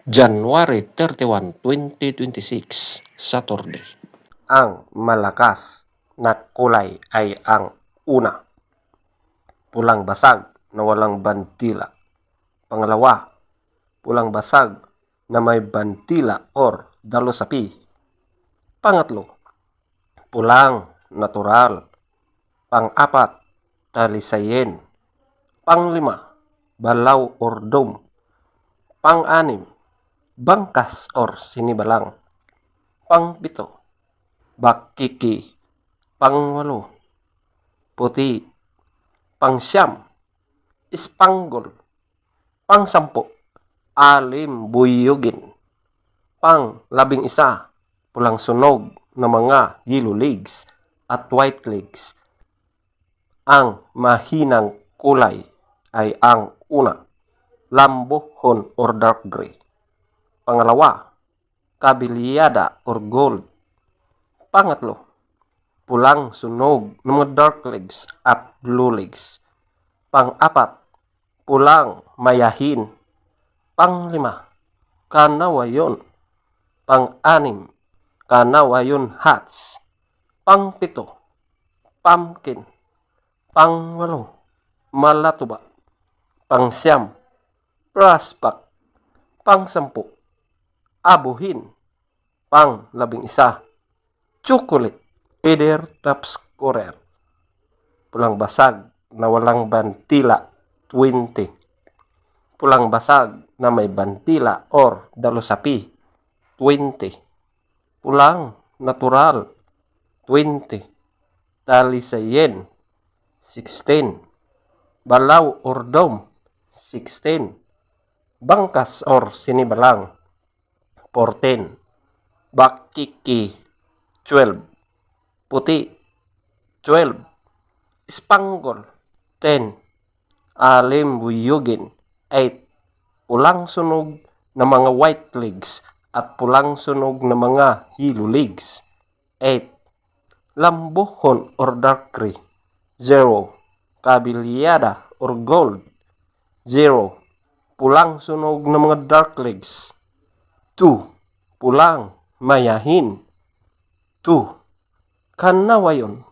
January 31, 2026, Saturday. Ang malakas na kulay ay ang una, pulang basag na walang bantila. Pangalawa, pulang basag na may bantila or dalosapi. Pangatlo, pulang natural. Pang-apat, talisayen. Panglima, balaw or dome. Pang-anim, bangkas or sinibalang. Pang-pito, bakiki. Pang-walo, puti. Pang-siyam, ispanggol. Pang-sampu, alim buyugin. Pang-11, pulang sunog na mga yellow legs at white legs. Ang mahinang kulay ay ang una, lambuhon or dark gray. Pangalawa, kabilyada or gold. Pangatlo, pulang sunog ng mga dark legs at blue legs. Pang-apat, pulang mayahin. Panglima, kanawayon. Pang-anim, kanawayon hats. Pang-pito, pumpkin. Pang-walo, malatuba. Pang-siyam, prospect. Pang-sampu, abuhin. Pang-11, chocolate. Feather top scorer, pulang basag na walang bantila 20. Pulang basag na may bantila or dalosapi 20. Pulang natural 20. Talisayen 16. Balaw or dome 16. Bangkas or sinibalang 14. Bakiki 12. Puti 12. Ispanggol 10. Alim buyugin 8. Pulang sunog na mga white legs at pulang sunog na mga yellow legs 8. Lambuhon or dark gray 0. Kabilyada or gold 0. Pulang sunog na mga dark legs 2. Pulang mayahin 2. Kanawayon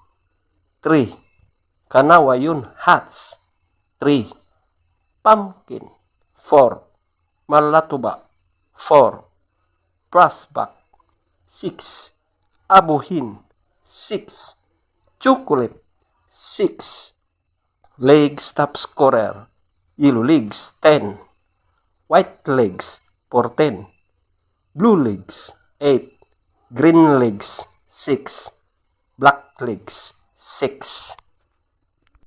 3. Kanawayon hats 3. Pumpkin 4. Malatuba 4. Prospect 6. Abuhin 6. Chocolate 6. Legs top scorer, yellow legs 10. White legs 14. Blue legs 8. Green legs 6. Black legs 6.